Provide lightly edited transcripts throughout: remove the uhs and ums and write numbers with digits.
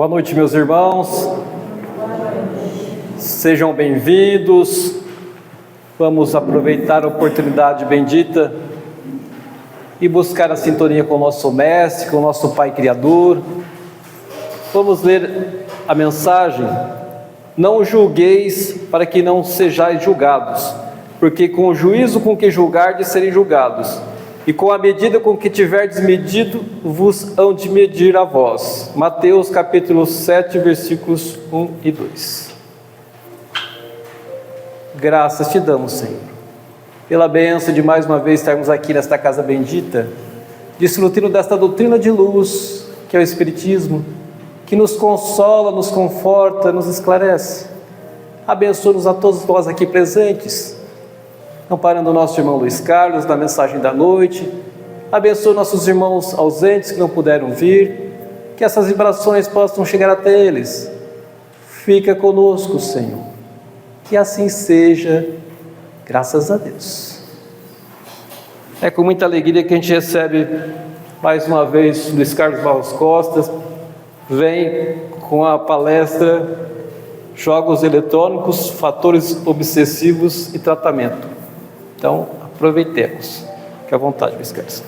Boa noite, meus irmãos. Sejam bem-vindos. Vamos aproveitar a oportunidade bendita e buscar a sintonia com o nosso Mestre, com o nosso Pai Criador. Vamos ler a mensagem: não julgueis para que não sejais julgados, porque com o juízo com que julgardes serem julgados, e com a medida com que tiverdes medido, vos hão de medir a vós. Mateus capítulo 7, versículos 1 e 2. Graças te damos, Senhor, pela bênção de mais uma vez estarmos aqui nesta casa bendita, desfrutando desta doutrina de luz, que é o Espiritismo, que nos consola, nos conforta, nos esclarece. Abençoa-nos a todos nós aqui presentes, amparando o nosso irmão Luiz Carlos na mensagem da noite. Abençoa nossos irmãos ausentes que não puderam vir, que essas vibrações possam chegar até eles. Fica conosco, Senhor, que assim seja, graças a Deus. É com muita alegria que a gente recebe mais uma vez Luiz Carlos Barros Costa. Vem com a palestra Jogos Eletrônicos, Fatores Obsessivos e Tratamento. Então, aproveitemos. Fique à vontade, Luiz Carlos.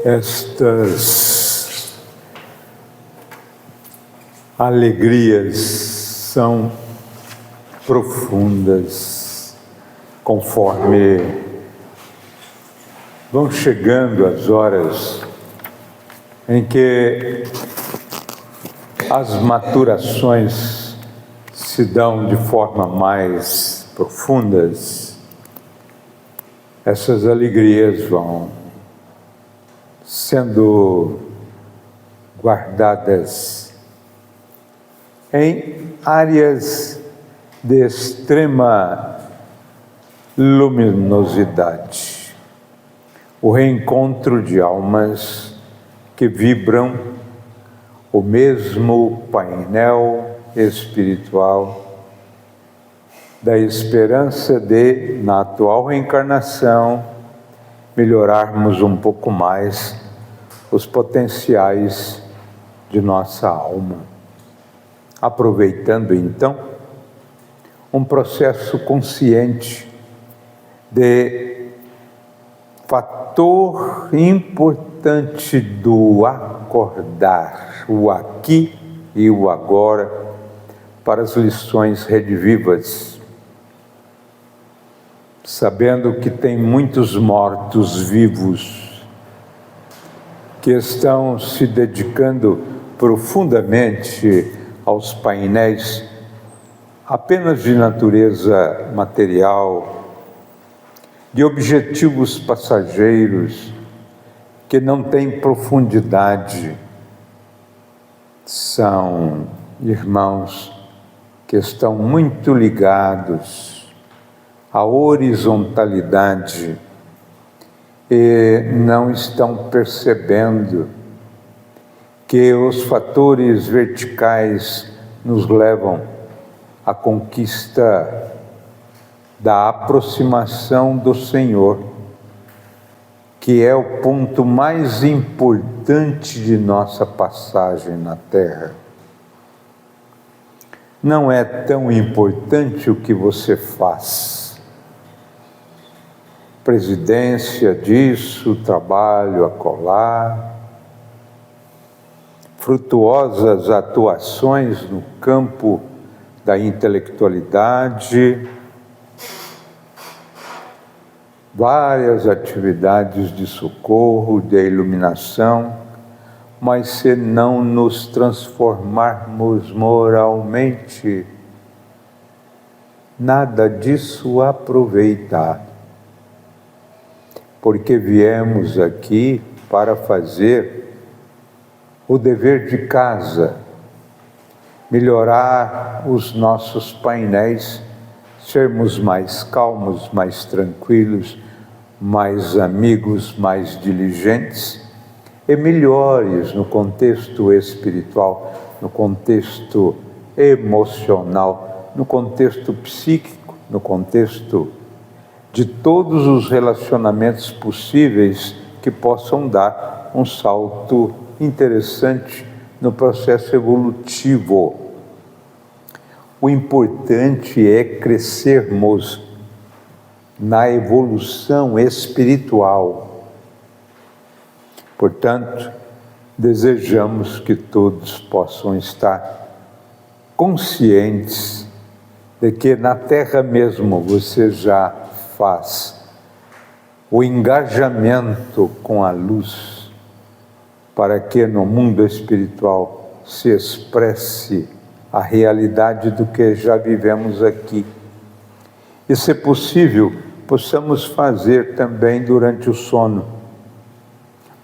Estas alegrias são profundas, conforme vão chegando as horas em que as maturações se dão de forma mais profundas. Essas alegrias vão sendo guardadas em áreas de extrema luminosidade. O reencontro de almas que vibram o mesmo painel espiritual da esperança de, na atual reencarnação, melhorarmos um pouco mais os potenciais de nossa alma, aproveitando então um processo consciente de fator importante do acordar, o aqui e o agora, para as lições redivivas, sabendo que tem muitos mortos-vivos que estão se dedicando profundamente aos painéis apenas de natureza material, de objetivos passageiros que não têm profundidade. São irmãos que estão muito ligados à horizontalidade e não estão percebendo que os fatores verticais nos levam à conquista da aproximação do Senhor, que é o ponto mais importante de nossa passagem na Terra. Não é tão importante o que você faz. Presidência disso, trabalho acolá, frutuosas atuações no campo da intelectualidade, várias atividades de socorro, de iluminação, mas se não nos transformarmos moralmente, nada disso aproveitar, porque viemos aqui para fazer o dever de casa, melhorar os nossos painéis, sermos mais calmos, mais tranquilos, mais amigos, mais diligentes e melhores no contexto espiritual, no contexto emocional no contexto psíquico, no contexto de todos os relacionamentos possíveis que possam dar um salto interessante no processo evolutivo. O importante é crescermos na evolução espiritual. Portanto, desejamos que todos possam estar conscientes de que na Terra mesmo você já faz o engajamento com a luz para que no mundo espiritual se expresse a realidade do que já vivemos aqui. E, se possível, possamos fazer também durante o sono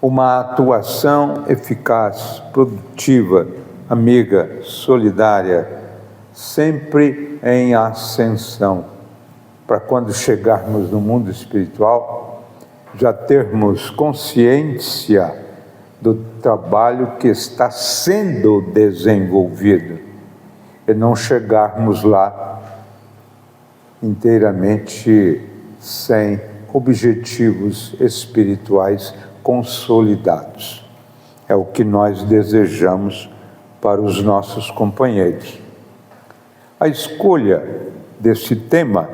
uma atuação eficaz, produtiva, amiga, solidária, sempre em ascensão, para quando chegarmos no mundo espiritual, já termos consciência do trabalho que está sendo desenvolvido e não chegarmos lá inteiramente sem objetivos espirituais consolidados. É o que nós desejamos para os nossos companheiros. A escolha desse tema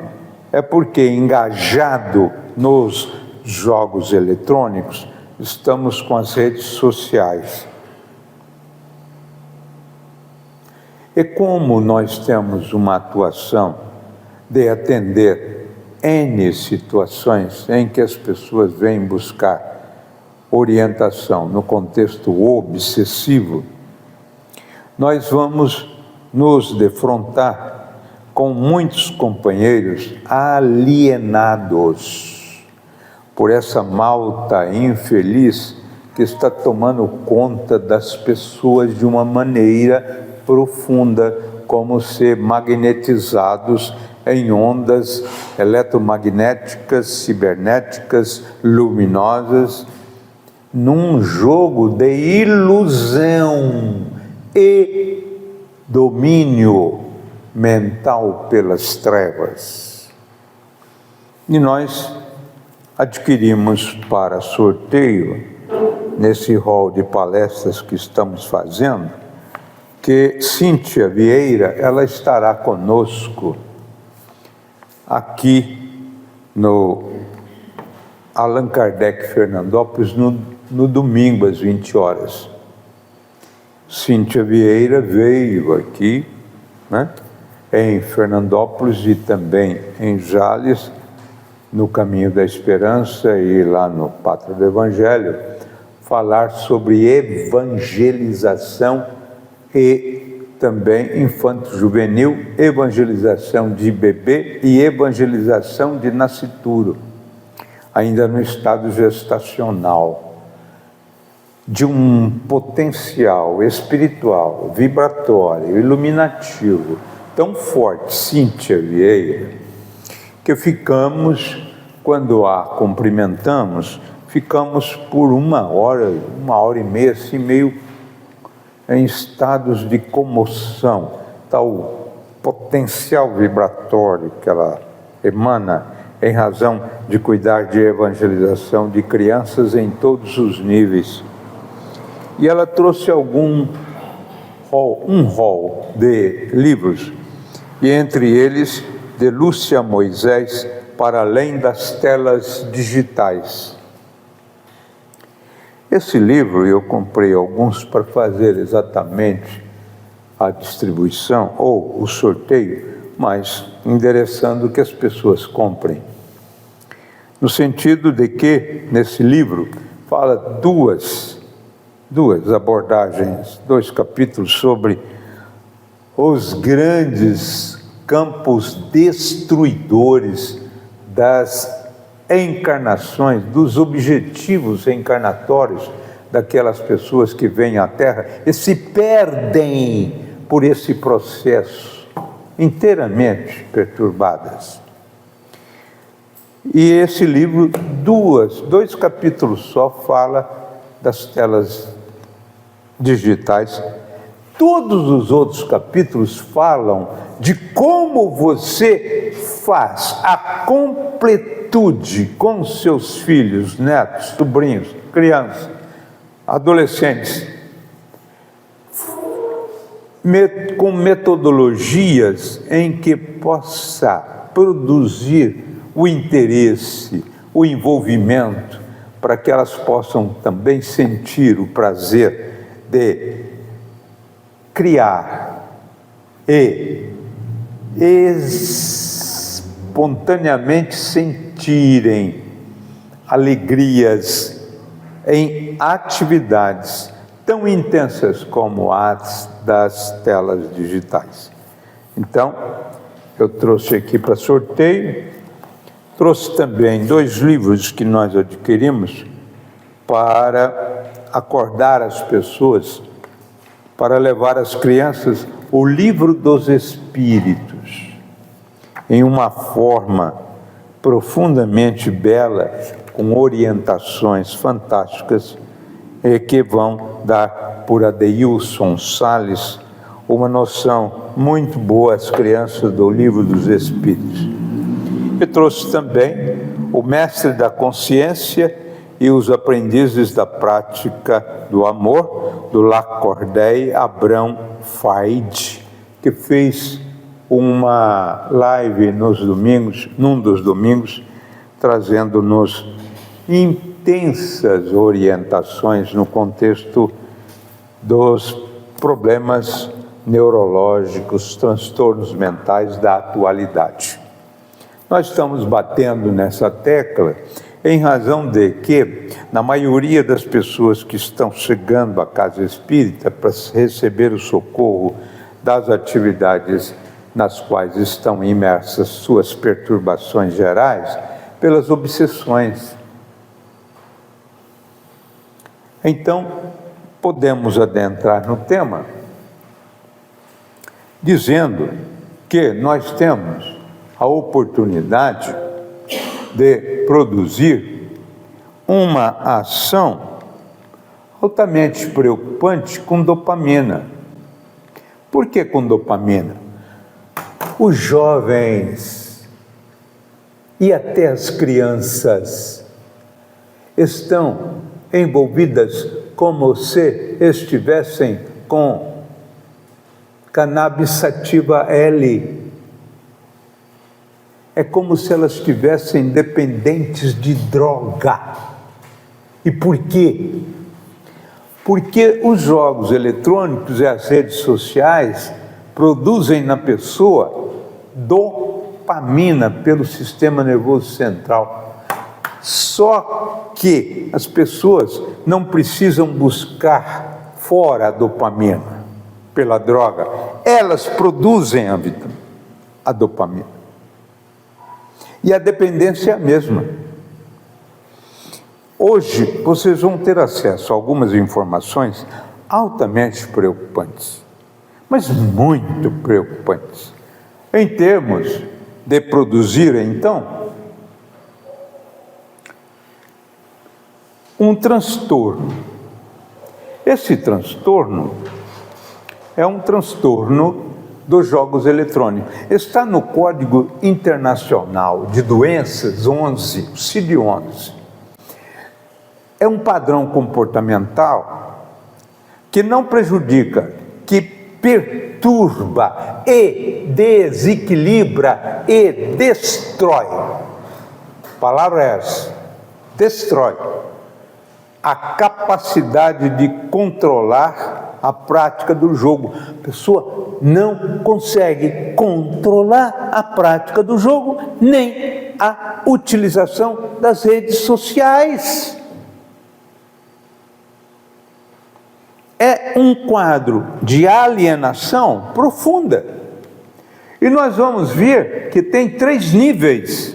é porque, engajado nos jogos eletrônicos, estamos com as redes sociais. E como nós temos uma atuação de atender N situações em que as pessoas vêm buscar orientação no contexto obsessivo, nós vamos nos defrontar com muitos companheiros alienados por essa malta infeliz que está tomando conta das pessoas de uma maneira profunda, como se magnetizados em ondas eletromagnéticas, cibernéticas, luminosas, num jogo de ilusão e domínio mental pelas trevas. E nós adquirimos para sorteio, nesse hall de palestras que estamos fazendo, que Cíntia Vieira, ela estará conosco aqui no Allan Kardec Fernandópolis no domingo às 20 horas. Cíntia Vieira veio aqui, né, em Fernandópolis e também em Jales, no Caminho da Esperança e lá no Pátria do Evangelho, falar sobre evangelização e também infanto-juvenil, evangelização de bebê e evangelização de nascituro, ainda no estado gestacional, de um potencial espiritual, vibratório, iluminativo, tão forte, Cíntia Vieira, que ficamos, quando a cumprimentamos, ficamos por uma hora e meia, assim, meio em estados de comoção, tal potencial vibratório que ela emana em razão de cuidar de evangelização de crianças em todos os níveis. E ela trouxe um rol de livros, e entre eles, de Lúcia Moisés, Para Além das Telas Digitais. Esse livro eu comprei alguns para fazer exatamente a distribuição ou o sorteio, mas endereçando que as pessoas comprem. No sentido de que, nesse livro, fala duas abordagens, 2 capítulos sobre os grandes campos destruidores das encarnações, dos objetivos encarnatórios daquelas pessoas que vêm à Terra e se perdem por esse processo, inteiramente perturbadas. E esse livro, 2 capítulos só, fala das telas digitais, todos os outros capítulos falam de como você faz a completude com seus filhos, netos, sobrinhos, crianças, adolescentes, com metodologias em que possa produzir o interesse, o envolvimento, para que elas possam também sentir o prazer de criar e espontaneamente sentirem alegrias em atividades tão intensas como as das telas digitais. Então, eu trouxe aqui para sorteio, trouxe também 2 livros que nós adquirimos para acordar as pessoas, para levar às crianças o Livro dos Espíritos, em uma forma profundamente bela, com orientações fantásticas, que vão dar por Adeilson Salles uma noção muito boa às crianças do Livro dos Espíritos. Eu trouxe também o Mestre da Consciência e os Aprendizes da Prática do Amor, do Lacordaire Abrão Faid, que fez uma live nos domingos, num dos domingos, trazendo-nos intensas orientações no contexto dos problemas neurológicos, transtornos mentais da atualidade. Nós estamos batendo nessa tecla em razão de que, na maioria das pessoas que estão chegando à casa espírita para receber o socorro das atividades nas quais estão imersas suas perturbações gerais, pelas obsessões. Então, podemos adentrar no tema dizendo que nós temos a oportunidade de produzir uma ação altamente preocupante com dopamina. Por que com dopamina? Os jovens e até as crianças estão envolvidas como se estivessem com cannabis sativa L. É como se elas estivessem dependentes de droga. E por quê? Porque os jogos eletrônicos e as redes sociais produzem na pessoa dopamina pelo sistema nervoso central. Só que as pessoas não precisam buscar fora a dopamina pela droga. Elas produzem a dopamina. E a dependência é a mesma. Hoje, vocês vão ter acesso a algumas informações altamente preocupantes, mas muito preocupantes, em termos de produzir, então, um transtorno. Esse transtorno é um transtorno dos jogos eletrônicos. Está no Código Internacional de Doenças 11, o CID-11. É um padrão comportamental que não prejudica, que perturba e desequilibra e destrói. A palavra é essa, destrói a capacidade de controlar a prática do jogo. A pessoa não consegue controlar a prática do jogo, nem a utilização das redes sociais. É um quadro de alienação profunda. E nós vamos ver que tem 3 níveis.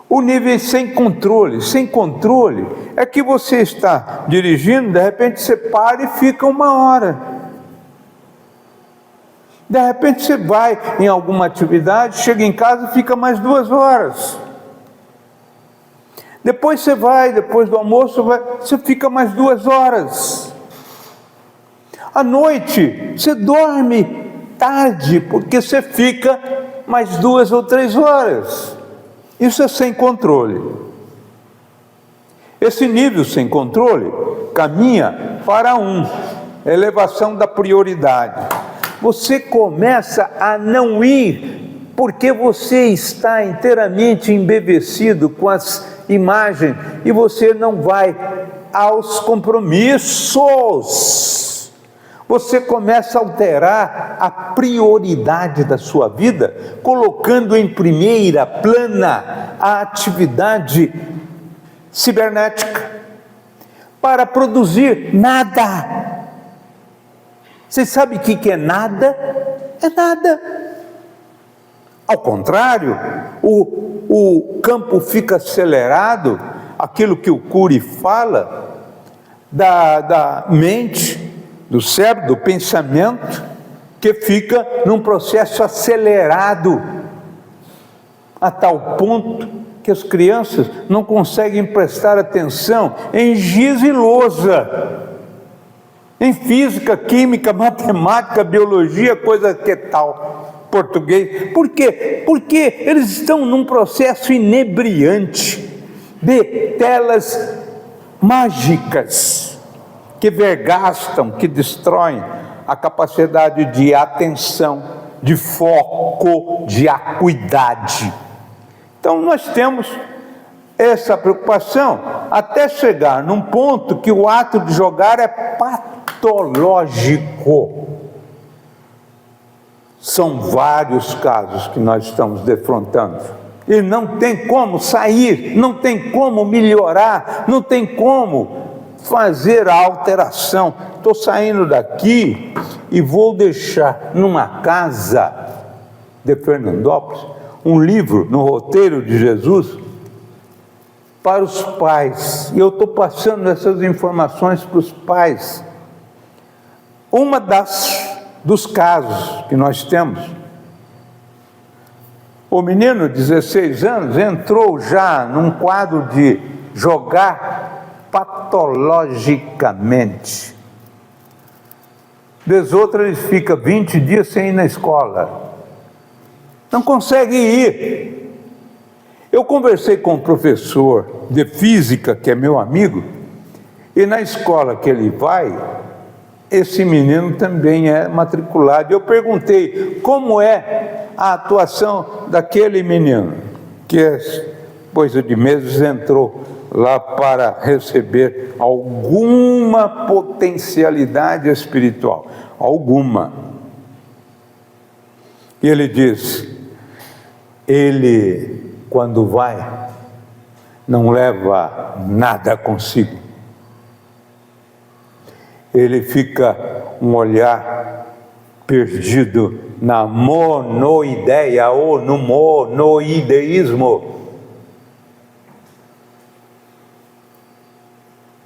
O nível sem controle. Sem controle é que você está dirigindo, de repente você para e fica 1 hora. De repente você vai em alguma atividade, chega em casa e fica mais 2 horas. Depois você vai, depois do almoço, você fica mais 2 horas. À noite, você dorme tarde, porque você fica mais 2 ou 3 horas. Isso é sem controle. Esse nível sem controle caminha para elevação da prioridade. Você começa a não ir, porque você está inteiramente embevecido com as imagens, e você não vai aos compromissos. Você começa a alterar a prioridade da sua vida, colocando em primeira plana a atividade cibernética, para produzir nada. Você sabe o que é nada? É nada. Ao contrário, o campo fica acelerado, aquilo que o Cury fala, da mente, do cérebro, do pensamento, que fica num processo acelerado, a tal ponto que as crianças não conseguem prestar atenção em giz e lousa, em física, química, matemática, biologia, coisa que tal, português. Por quê? Porque eles estão num processo inebriante de telas mágicas, que vergastam, que destroem a capacidade de atenção, de foco, de acuidade. Então nós temos essa preocupação até chegar num ponto que o ato de jogar é patológico. São vários casos que nós estamos defrontando. E não tem como sair, não tem como melhorar, não tem como fazer a alteração. Estou saindo daqui e vou deixar numa casa de Fernandópolis um livro no roteiro de Jesus para os pais, e eu estou passando essas informações para os pais. Dos casos que nós temos, o menino de 16 anos entrou já num quadro de jogar patologicamente. Vez outra ele fica 20 dias sem ir na escola, não consegue ir. Eu conversei com um professor de física, que é meu amigo, e na escola que ele vai, esse menino também é matriculado. Eu perguntei como é a atuação daquele menino, que coisa de meses entrou lá para receber alguma potencialidade espiritual, alguma. E ele diz, ele quando vai, não leva nada consigo. Ele fica um olhar perdido na monoideia ou no monoideísmo.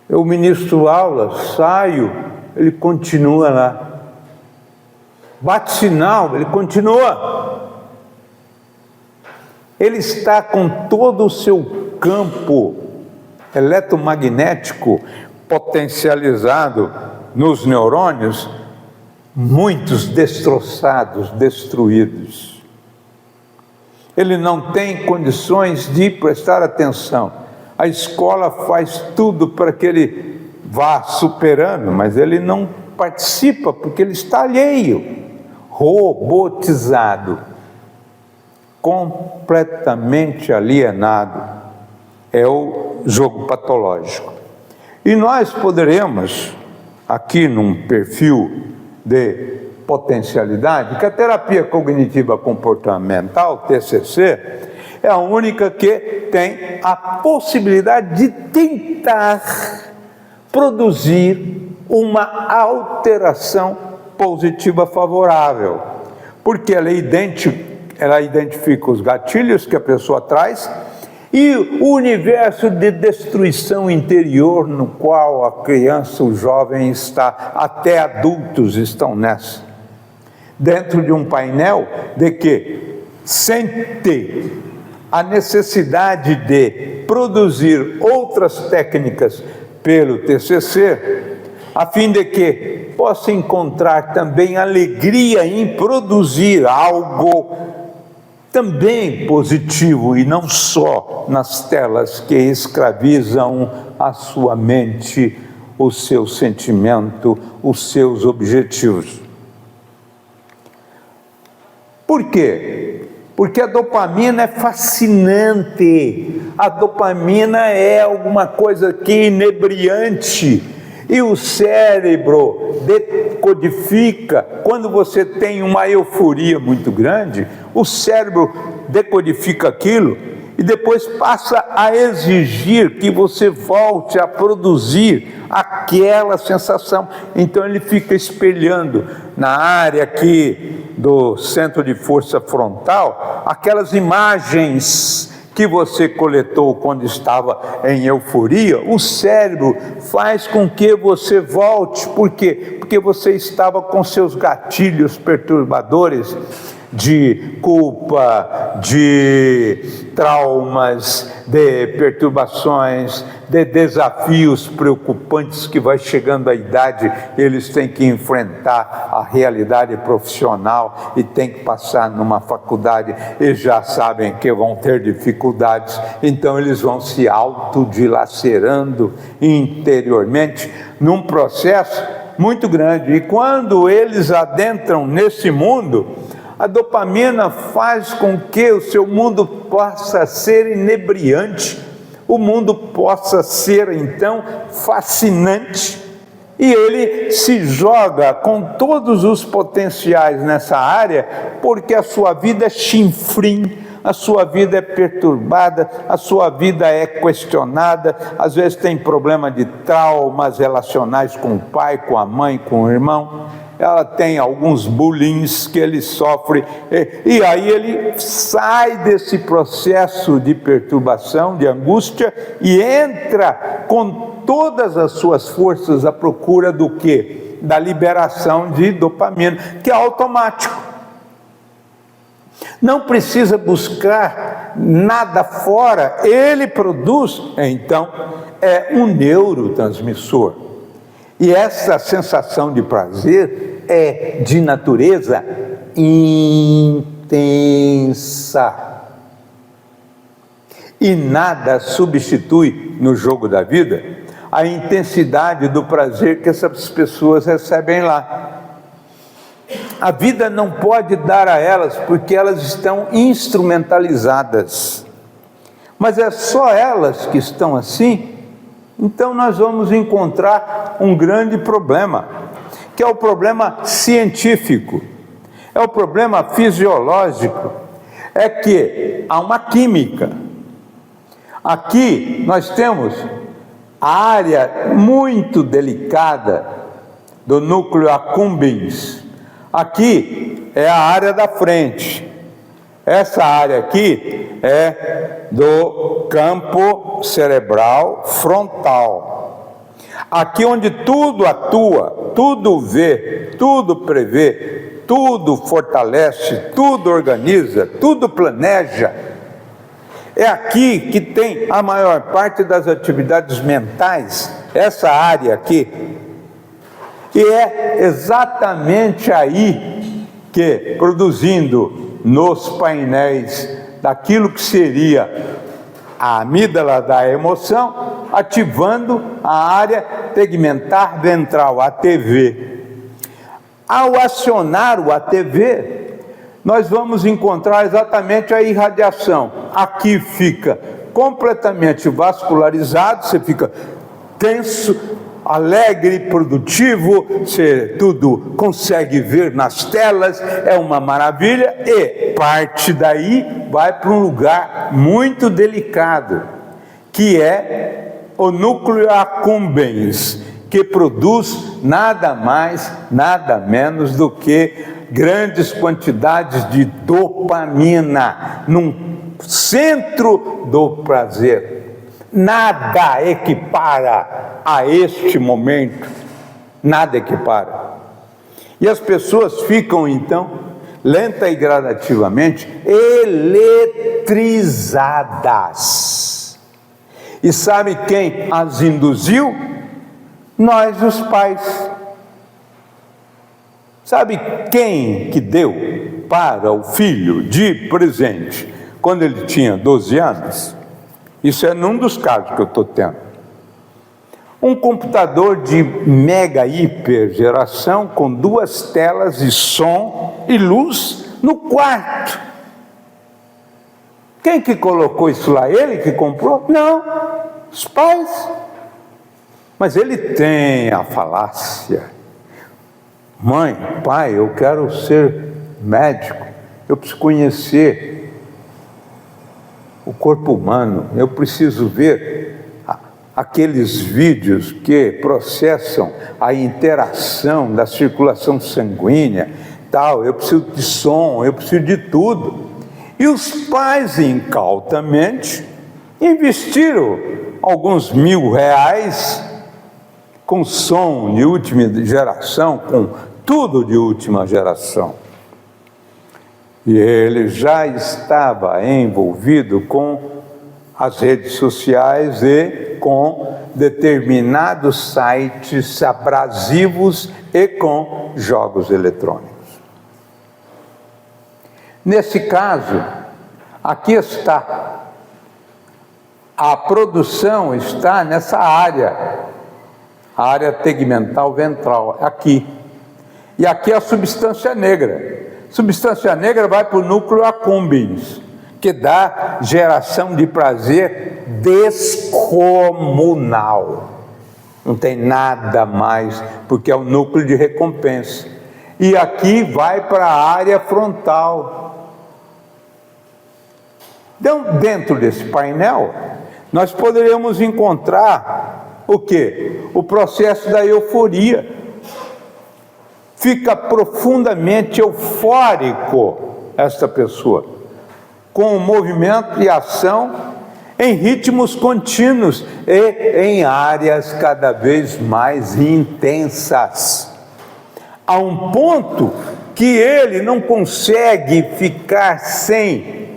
Eu ministro aula, saio, ele continua lá. Bate sinal, ele continua. Ele está com todo o seu campo eletromagnético potencializado nos neurônios, muitos destroçados, destruídos. Ele não tem condições de prestar atenção. A escola faz tudo para que ele vá superando, mas ele não participa porque ele está alheio, robotizado, completamente alienado. É o jogo patológico. E nós poderemos, aqui num perfil de potencialidade, que a terapia cognitiva comportamental, TCC, é a única que tem a possibilidade de tentar produzir uma alteração positiva favorável, porque ela identifica os gatilhos que a pessoa traz e o universo de destruição interior no qual a criança, o jovem está, até adultos estão nessa. Dentro de um painel de que sente a necessidade de produzir outras técnicas pelo TCC, a fim de que possa encontrar também alegria em produzir algo também positivo e não só nas telas que escravizam a sua mente, o seu sentimento, os seus objetivos. Por quê? Porque a dopamina é fascinante, a dopamina é alguma coisa que é inebriante, e o cérebro decodifica. Quando você tem uma euforia muito grande, o cérebro decodifica aquilo e depois passa a exigir que você volte a produzir aquela sensação. Então ele fica espelhando na área aqui do centro de força frontal aquelas imagens que você coletou quando estava em euforia. O cérebro faz com que você volte. Por quê? Porque você estava com seus gatilhos perturbadores de culpa, de traumas, de perturbações, de desafios preocupantes que vai chegando a idade, eles têm que enfrentar a realidade profissional e têm que passar numa faculdade e já sabem que vão ter dificuldades, então eles vão se autodilacerando interiormente num processo muito grande. E quando eles adentram nesse mundo, a dopamina faz com que o seu mundo possa ser inebriante, o mundo possa ser então fascinante, e ele se joga com todos os potenciais nessa área, porque a sua vida é chinfrim, a sua vida é perturbada, a sua vida é questionada, às vezes tem problema de traumas relacionais com o pai, com a mãe, com o irmão. Ela tem alguns bullying que ele sofre, e aí ele sai desse processo de perturbação, de angústia, e entra com todas as suas forças à procura do quê? Da liberação de dopamina, que é automático. Não precisa buscar nada fora, ele produz, então é um neurotransmissor. E essa sensação de prazer é de natureza intensa. E nada substitui no jogo da vida a intensidade do prazer que essas pessoas recebem lá. A vida não pode dar a elas porque elas estão instrumentalizadas. Mas é só elas que estão assim. Então nós vamos encontrar um grande problema, que é o problema científico, é o problema fisiológico, é que há uma química. Aqui nós temos a área muito delicada do núcleo accumbens. Aqui é a área da frente. Essa área aqui é do campo cerebral frontal. Aqui onde tudo atua, tudo vê, tudo prevê, tudo fortalece, tudo organiza, tudo planeja. É aqui que tem a maior parte das atividades mentais, essa área aqui. E é exatamente aí que, produzindo nos painéis daquilo que seria a amígdala da emoção, ativando a área tegmentar ventral, ATV. Ao acionar o ATV, nós vamos encontrar exatamente a irradiação. Aqui fica completamente vascularizado, você fica tenso, alegre, produtivo, você tudo consegue ver nas telas, é uma maravilha, e parte daí vai para um lugar muito delicado, que é o núcleo accumbens, que produz nada mais, nada menos do que grandes quantidades de dopamina, num centro do prazer. Nada equipara a este momento, nada equipara. E as pessoas ficam então, lenta e gradativamente, eletrizadas. E sabe quem as induziu? Nós, os pais. Sabe quem que deu para o filho de presente quando ele tinha 12 anos? Isso é num dos casos que eu estou tendo. Um computador de mega hiper geração com 2 telas e som e luz no quarto. Quem que colocou isso lá? Ele que comprou? Não, os pais. Mas ele tem a falácia. Mãe, pai, eu quero ser médico, eu preciso conhecer o corpo humano, eu preciso ver aqueles vídeos que processam a interação da circulação sanguínea, tal, eu preciso de som, eu preciso de tudo. E os pais, incautamente, investiram alguns R$1.000 com som de última geração, com tudo de última geração. E ele já estava envolvido com as redes sociais e com determinados sites abrasivos e com jogos eletrônicos. Nesse caso, aqui está. A produção está nessa área, a área tegmental ventral, aqui. E aqui é a substância negra. Substância negra vai para o núcleo accumbens, que dá geração de prazer descomunal. Não tem nada mais, porque é o núcleo de recompensa. E aqui vai para a área frontal. Então, dentro desse painel, nós poderíamos encontrar o quê? O processo da euforia. Fica profundamente eufórico esta pessoa, com movimento e ação em ritmos contínuos e em áreas cada vez mais intensas, a um ponto que ele não consegue ficar sem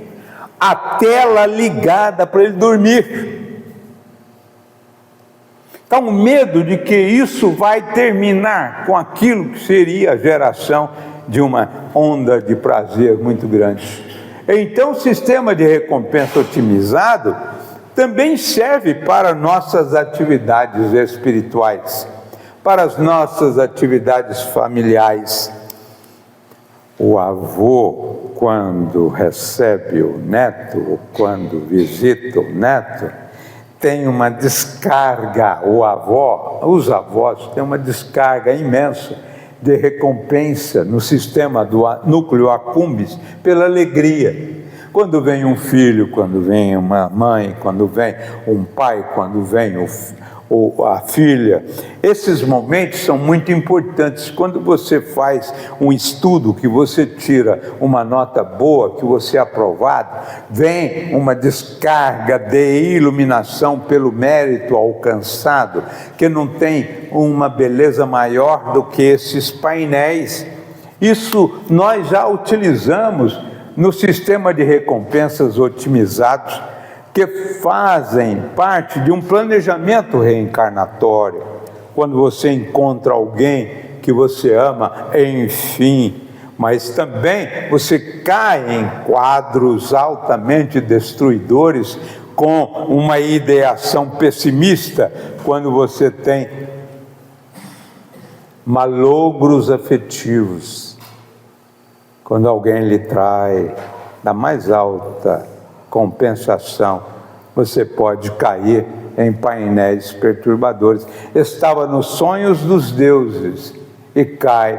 a tela ligada para ele dormir. Está um medo de que isso vai terminar com aquilo que seria a geração de uma onda de prazer muito grande. Então, o sistema de recompensa otimizado também serve para nossas atividades espirituais, para as nossas atividades familiares. O avô, quando recebe o neto, ou quando visita o neto, tem uma descarga, os avós têm uma descarga imensa de recompensa no sistema do núcleo accumbens pela alegria. Quando vem um filho, quando vem uma mãe, quando vem um pai, quando vem a filha, esses momentos são muito importantes. Quando você faz um estudo, que você tira uma nota boa, que você é aprovado, vem uma descarga de iluminação pelo mérito alcançado, que não tem uma beleza maior do que esses painéis. Isso nós já utilizamos no sistema de recompensas otimizados, que fazem parte de um planejamento reencarnatório. Quando você encontra alguém que você ama, enfim, mas também você cai em quadros altamente destruidores com uma ideação pessimista, quando você tem malogros afetivos, quando alguém lhe trai da mais alta compensação, você pode cair em painéis perturbadores. Estava nos sonhos dos deuses e cai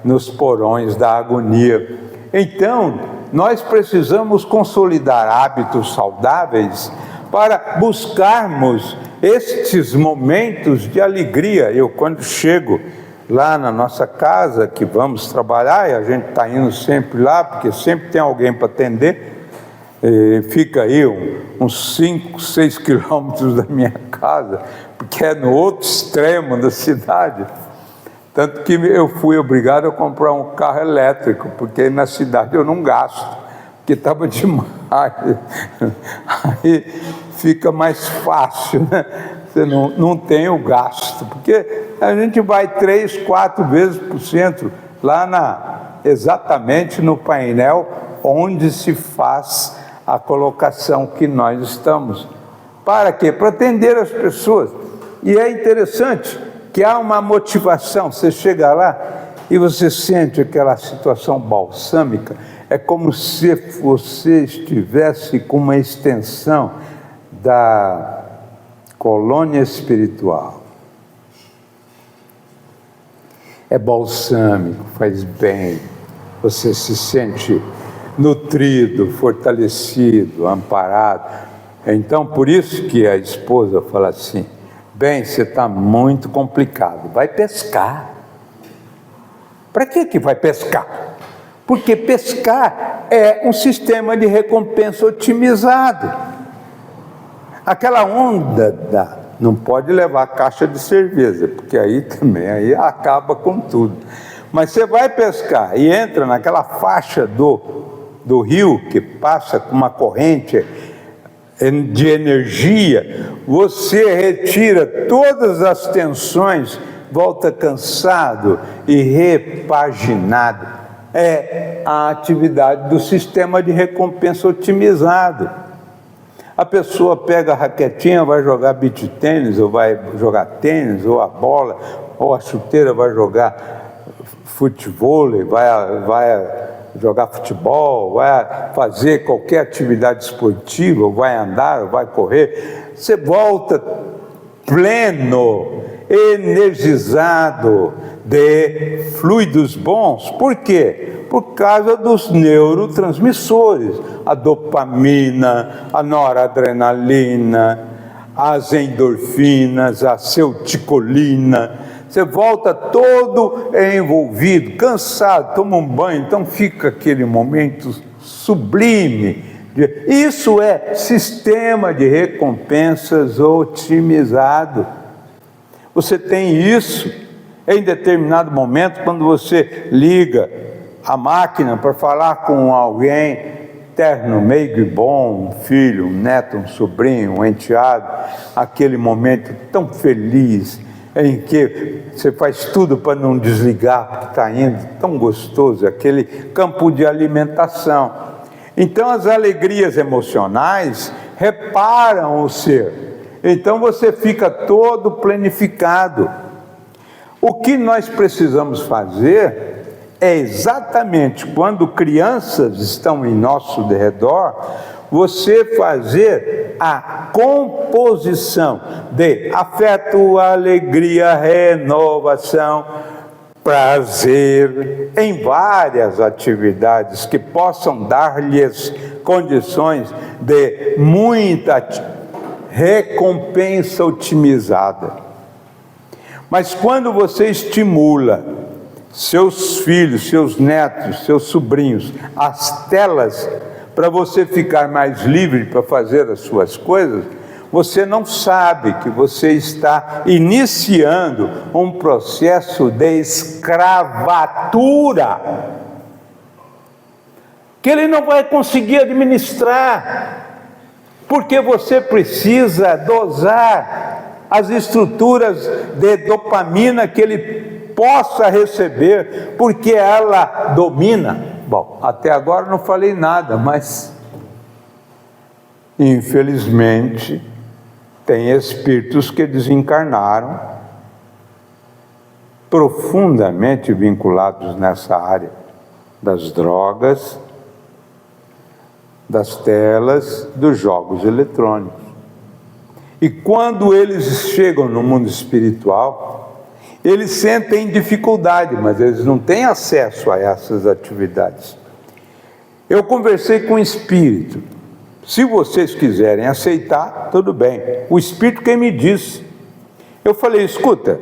nos porões da agonia. Então, nós precisamos consolidar hábitos saudáveis para buscarmos estes momentos de alegria. Eu, quando chego lá na nossa casa, que vamos trabalhar, e a gente está indo sempre lá, porque sempre tem alguém para atender, fica aí uns 5, 6 quilômetros da minha casa, porque é no outro extremo da cidade. Tanto que eu fui obrigado a comprar um carro elétrico, porque na cidade eu não gasto, porque estava demais. Aí fica mais fácil, né? você não tem o gasto, porque a gente vai 3, 4 vezes por cento lá exatamente no painel onde se faz a colocação que nós estamos. Para quê? Para atender as pessoas. E é interessante que há uma motivação. Você chega lá e você sente aquela situação balsâmica. É como se você estivesse com uma extensão da colônia espiritual. É balsâmico, faz bem. Você se sente nutrido, fortalecido, amparado. Então, por isso que a esposa fala assim: bem, você está muito complicado, vai pescar. Para que vai pescar? Porque pescar é um sistema de recompensa otimizado. Aquela onda não pode levar caixa de cerveja, porque aí também acaba com tudo. Mas você vai pescar e entra naquela faixa do rio que passa com uma corrente de energia, você retira todas as tensões, volta cansado e repaginado. É a atividade do sistema de recompensa otimizado. A pessoa pega a raquetinha, vai jogar beach tênis, ou vai jogar tênis, ou a bola, ou a chuteira, vai jogar futevôlei, vai jogar futebol, vai fazer qualquer atividade esportiva, ou vai andar, ou vai correr. Você volta pleno, energizado de fluidos bons. Por quê? Por causa dos neurotransmissores, a dopamina, a noradrenalina, as endorfinas, a acetilcolina. Você volta todo envolvido, cansado, toma um banho, então fica aquele momento sublime. Isso é sistema de recompensas otimizado. Você tem isso em determinado momento, quando você liga a máquina para falar com alguém terno, meigo e bom, um filho, um neto, um sobrinho, um enteado, aquele momento tão feliz em que você faz tudo para não desligar, porque está indo tão gostoso, aquele campo de alimentação. Então as alegrias emocionais reparam o ser, então você fica todo planificado. O que nós precisamos fazer é exatamente quando crianças estão em nosso derredor, você fazer a composição de afeto, alegria, renovação, prazer, em várias atividades que possam dar-lhes condições de muita recompensa otimizada. Mas quando você estimula seus filhos, seus netos, seus sobrinhos, as telas, para você ficar mais livre para fazer as suas coisas, você não sabe que você está iniciando um processo de escravatura, que ele não vai conseguir administrar, porque você precisa dosar as estruturas de dopamina que ele possa receber, porque ela domina. Bom, até agora não falei nada, mas infelizmente tem espíritos que desencarnaram profundamente vinculados nessa área das drogas, das telas, dos jogos eletrônicos. E quando eles chegam no mundo espiritual, eles sentem dificuldade, mas eles não têm acesso a essas atividades. Eu conversei com o espírito. Se vocês quiserem aceitar, tudo bem. O espírito quem me disse. Eu falei: escuta,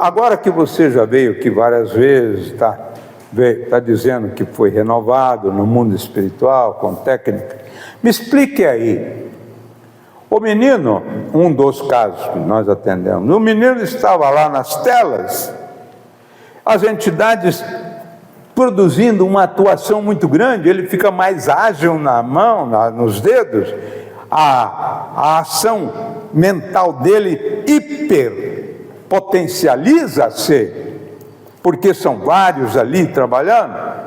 agora que você já veio aqui várias vezes, está dizendo que foi renovado no mundo espiritual, com técnica, me explique aí. O menino, um dos casos que nós atendemos, o menino estava lá nas telas, as entidades produzindo uma atuação muito grande, ele fica mais ágil na mão, nos dedos, a ação mental dele hiperpotencializa-se, porque são vários ali trabalhando.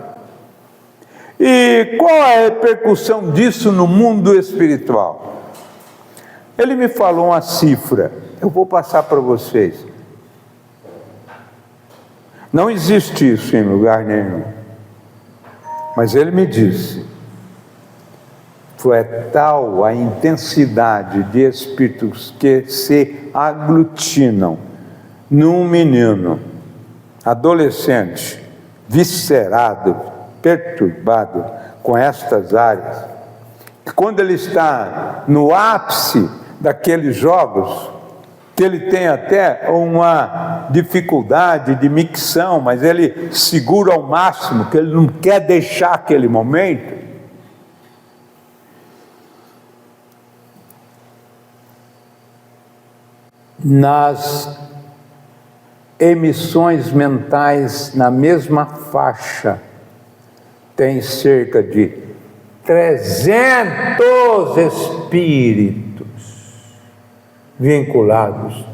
E qual é a repercussão disso no mundo espiritual? Ele me falou uma cifra, eu vou passar para vocês. Não existe isso em lugar nenhum. Mas ele me disse, foi tal a intensidade de espíritos que se aglutinam num menino, adolescente, viscerado, perturbado com estas áreas, que quando ele está no ápice daqueles jogos, que ele tem até uma dificuldade de micção, mas ele segura ao máximo, que ele não quer deixar aquele momento. Nas emissões mentais, na mesma faixa, tem cerca de 300 espíritos vinculados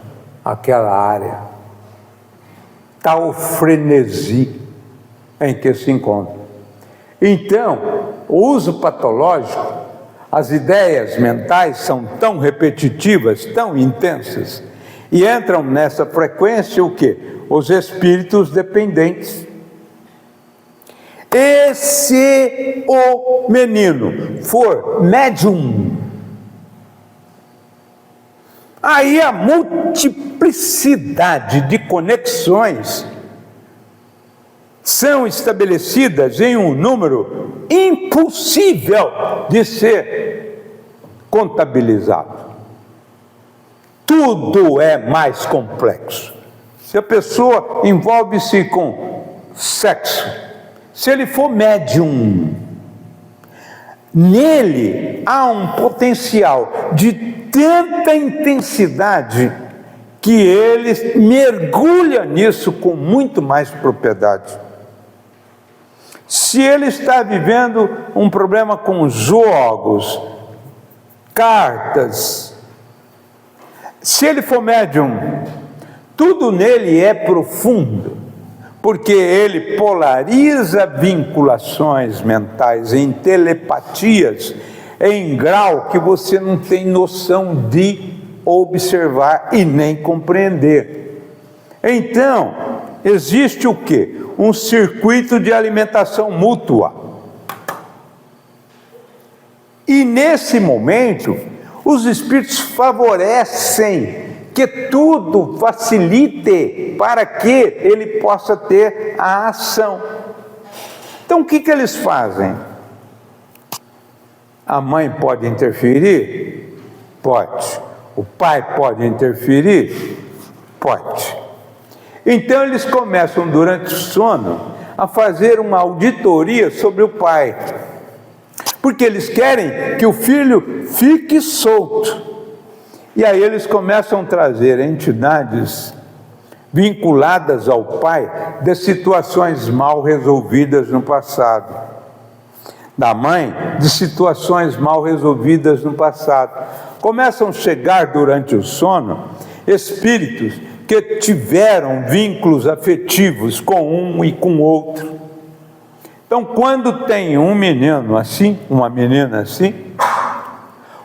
àquela área. Tal frenesi em que se encontra. Então, o uso patológico, as ideias mentais são tão repetitivas, tão intensas, e entram nessa frequência o quê? Os espíritos dependentes. E se o menino for médium, aí a multiplicidade de conexões são estabelecidas em um número impossível de ser contabilizado. Tudo é mais complexo. Se a pessoa envolve-se com sexo, se ele for médium, nele há um potencial de tanta intensidade que ele mergulha nisso com muito mais propriedade. Se ele está vivendo um problema com jogos, cartas, se ele for médium, tudo nele é profundo, porque ele polariza vinculações mentais em telepatias em grau que você não tem noção de observar e nem compreender. Então, existe o quê? Um circuito de alimentação mútua. E nesse momento, os espíritos favorecem que tudo facilite para que ele possa ter a ação. Então, o que eles fazem? A mãe pode interferir? Pode. O pai pode interferir? Pode. Então, eles começam, durante o sono, a fazer uma auditoria sobre o pai. Porque eles querem que o filho fique solto. E aí eles começam a trazer entidades vinculadas ao pai de situações mal resolvidas no passado. Da mãe, de situações mal resolvidas no passado. Começam a chegar durante o sono espíritos que tiveram vínculos afetivos com um e com outro. Então, quando tem um menino assim, uma menina assim,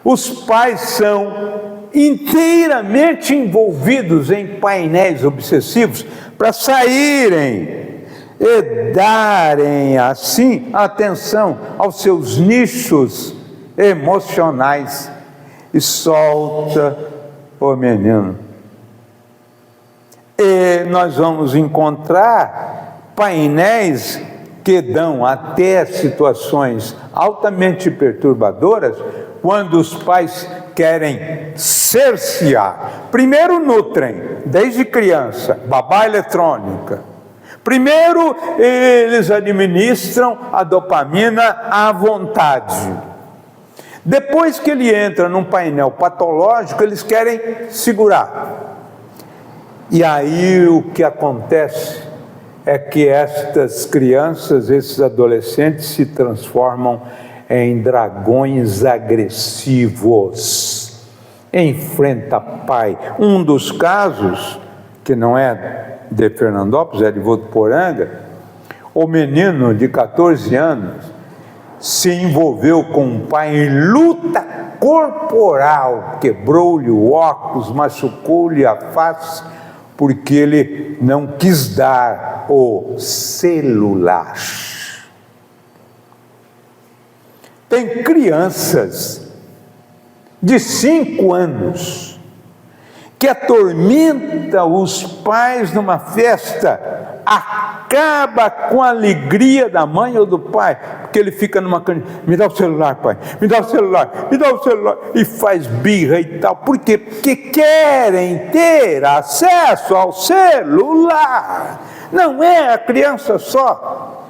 os pais são inteiramente envolvidos em painéis obsessivos para saírem e darem assim atenção aos seus nichos emocionais e solta o menino. E nós vamos encontrar painéis que dão até situações altamente perturbadoras quando os pais querem cercear. Primeiro nutrem, desde criança, babá eletrônica. Primeiro eles administram a dopamina à vontade. Depois que ele entra num painel patológico, eles querem segurar. E aí o que acontece é que estas crianças, esses adolescentes se transformam em dragões agressivos. Enfrenta pai. Um dos casos, que não é de Fernandópolis, é de Votuporanga, o menino de 14 anos se envolveu com o pai em luta corporal, quebrou-lhe o óculos, machucou-lhe a face, porque ele não quis dar o celular. Tem crianças de 5 anos que atormenta os pais numa festa, acaba com a alegria da mãe ou do pai, porque ele fica numa cantina, me dá o celular, pai, me dá o celular, me dá o celular, e faz birra e tal. Por quê? Porque querem ter acesso ao celular. Não é a criança só.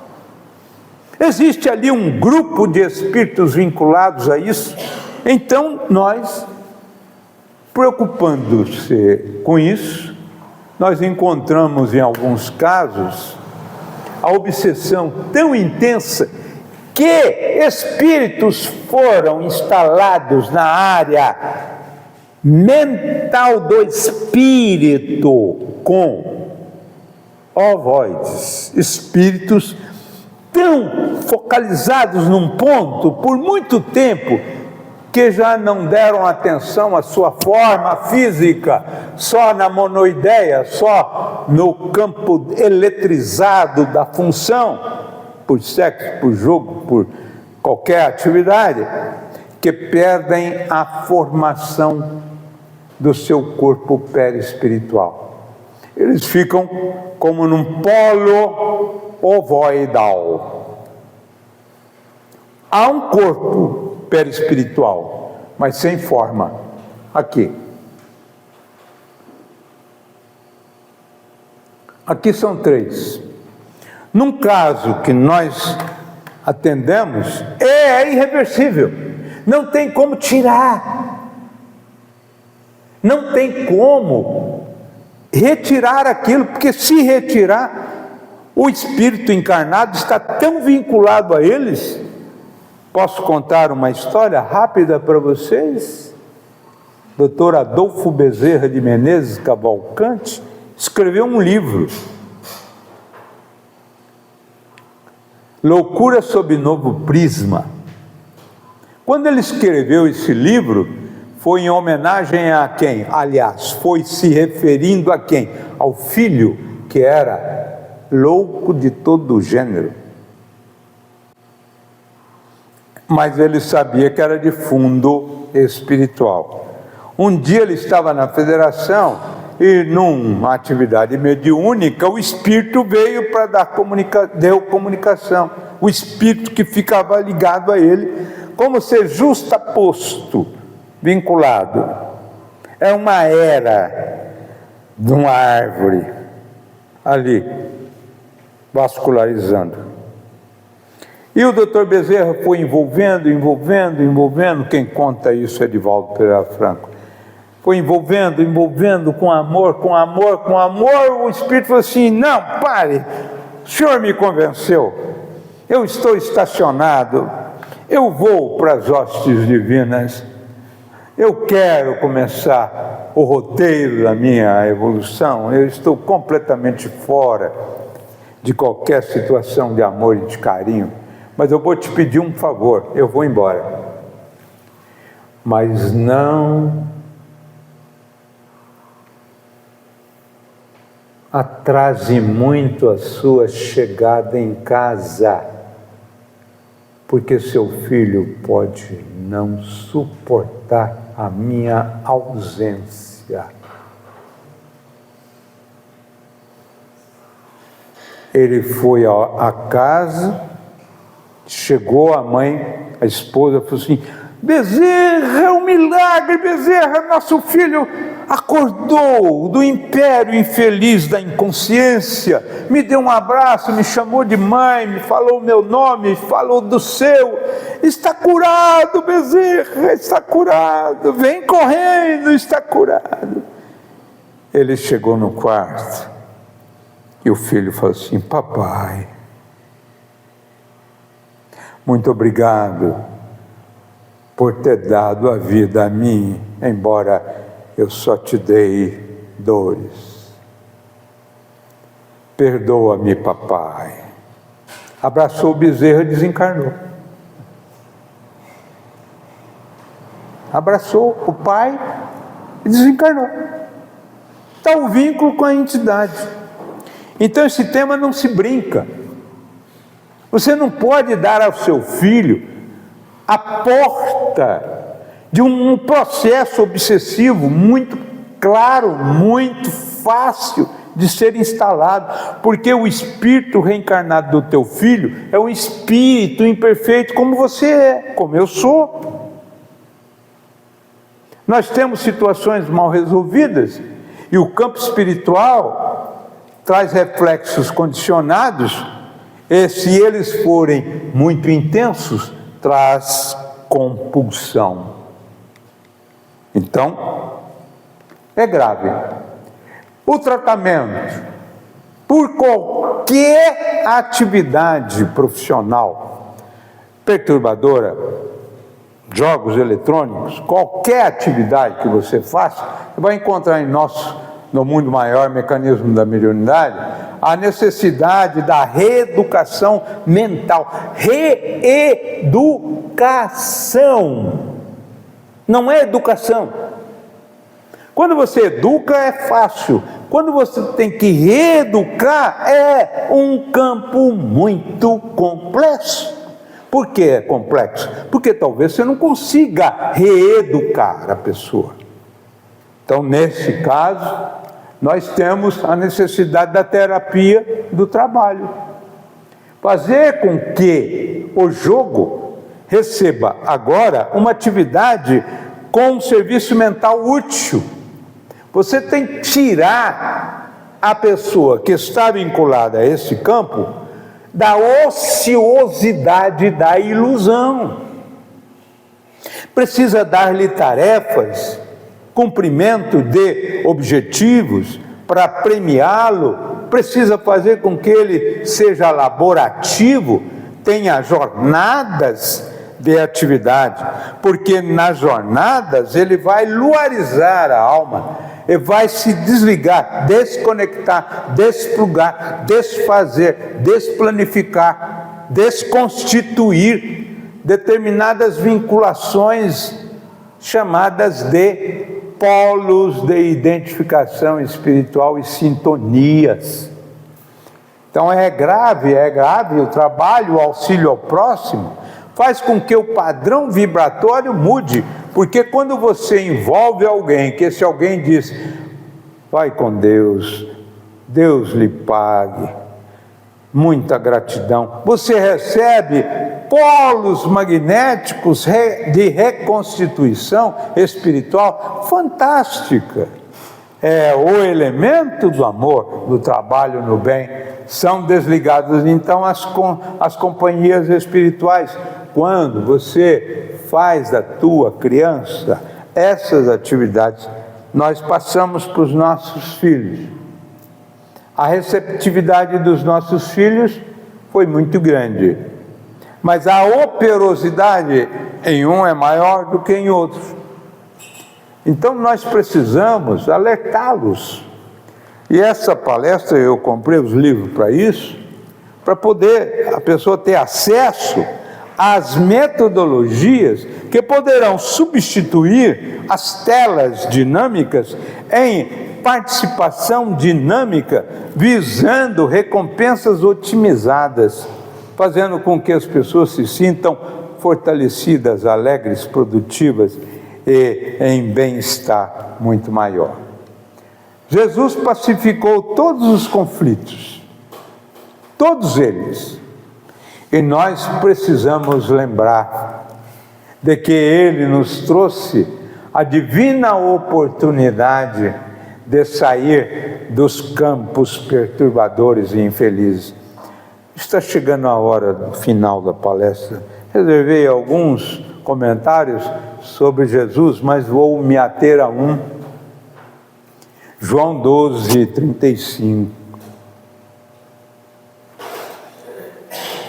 Existe ali um grupo de espíritos vinculados a isso. Então, nós, preocupando-se com isso, nós encontramos em alguns casos a obsessão tão intensa que espíritos foram instalados na área mental do espírito com ovoides, espíritos tão focalizados num ponto por muito tempo que já não deram atenção à sua forma física, só na monoideia, só no campo eletrizado da função, por sexo, por jogo, por qualquer atividade, que perdem a formação do seu corpo perispiritual. Eles ficam como num polo ovoidal. Há um corpo perispiritual, mas sem forma. Aqui são 3. Num caso que nós atendemos, é irreversível, não tem como tirar, não tem como retirar aquilo, porque se retirar, o espírito encarnado está tão vinculado a eles. Posso contar uma história rápida para vocês? Dr. Adolfo Bezerra de Menezes Cavalcante escreveu um livro, Loucura sob Novo Prisma. Quando ele escreveu esse livro, foi em homenagem a quem? Aliás, foi se referindo a quem? Ao filho, que era louco de todo gênero. Mas ele sabia que era de fundo espiritual. Um dia ele estava na federação e numa atividade mediúnica, o espírito veio para deu comunicação. O espírito que ficava ligado a ele, como ser justaposto, vinculado. É uma era de uma árvore ali, vascularizando. E o doutor Bezerra foi envolvendo, quem conta isso é Edivaldo Pereira Franco, foi envolvendo com amor, o espírito falou assim, não, pare, o senhor me convenceu, eu estou estacionado, eu vou para as hostes divinas, eu quero começar o roteiro da minha evolução, eu estou completamente fora de qualquer situação de amor e de carinho, mas eu vou te pedir um favor, eu vou embora. Mas não atrase muito a sua chegada em casa, porque seu filho pode não suportar a minha ausência. Ele foi à casa, chegou a mãe, a esposa, falou assim, Bezerra, é um milagre, Bezerra, nosso filho acordou do império infeliz da inconsciência, me deu um abraço, me chamou de mãe, me falou o meu nome, falou do seu, está curado, Bezerra, está curado, vem correndo, está curado. Ele chegou no quarto e o filho falou assim, papai, muito obrigado por ter dado a vida a mim, embora eu só te dei dores. Perdoa-me, papai. Abraçou o bezerro e desencarnou. Abraçou o pai e desencarnou. Está o vínculo com a entidade. Então esse tema não se brinca. Você não pode dar ao seu filho a porta de um processo obsessivo muito claro, muito fácil de ser instalado, porque o espírito reencarnado do teu filho é um espírito imperfeito como você é, como eu sou. Nós temos situações mal resolvidas e o campo espiritual traz reflexos condicionados e, se eles forem muito intensos, traz compulsão. Então, é grave. O tratamento por qualquer atividade profissional perturbadora, jogos eletrônicos, qualquer atividade que você faça, você vai encontrar no mundo maior mecanismo da mediunidade, a necessidade da reeducação mental. Reeducação. Não é educação. Quando você educa é fácil. Quando você tem que reeducar é um campo muito complexo. Por que é complexo? Porque talvez você não consiga reeducar a pessoa. Então, nesse caso, nós temos a necessidade da terapia do trabalho. Fazer com que o jogo receba agora uma atividade com um serviço mental útil. Você tem que tirar a pessoa que está vinculada a esse campo da ociosidade da ilusão. Precisa dar-lhe tarefas, cumprimento de objetivos para premiá-lo, precisa fazer com que ele seja laborativo, tenha jornadas de atividade, porque nas jornadas ele vai luarizar a alma, e vai se desligar, desconectar, desplugar, desfazer, desplanificar, desconstituir determinadas vinculações chamadas de polos de identificação espiritual e sintonias. Então é grave o trabalho, o auxílio ao próximo, faz com que o padrão vibratório mude, porque quando você envolve alguém, que esse alguém diz, vai com Deus, Deus lhe pague, muita gratidão, você recebe polos magnéticos de reconstituição espiritual fantástica. É o elemento do amor, do trabalho no bem, são desligados então as companhias espirituais. Quando você faz da tua criança essas atividades, nós passamos para os nossos filhos. A receptividade dos nossos filhos foi muito grande, mas a operosidade em um é maior do que em outro. Então nós precisamos alertá-los. E essa palestra, eu comprei os livros para isso, para poder a pessoa ter acesso às metodologias que poderão substituir as telas dinâmicas em participação dinâmica, visando recompensas otimizadas, fazendo com que as pessoas se sintam fortalecidas, alegres, produtivas e em bem-estar muito maior. Jesus pacificou todos os conflitos, todos eles, e nós precisamos lembrar de que Ele nos trouxe a divina oportunidade de sair dos campos perturbadores e infelizes. Está chegando a hora final da palestra. Reservei alguns comentários sobre Jesus, mas vou me ater a um. João 12, 35.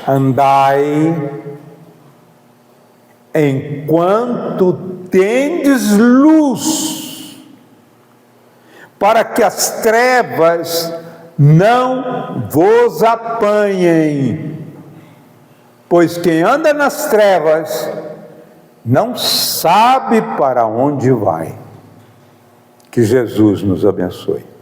Andai enquanto tendes luz, para que as trevas não vos apanhem, pois quem anda nas trevas não sabe para onde vai. Que Jesus nos abençoe.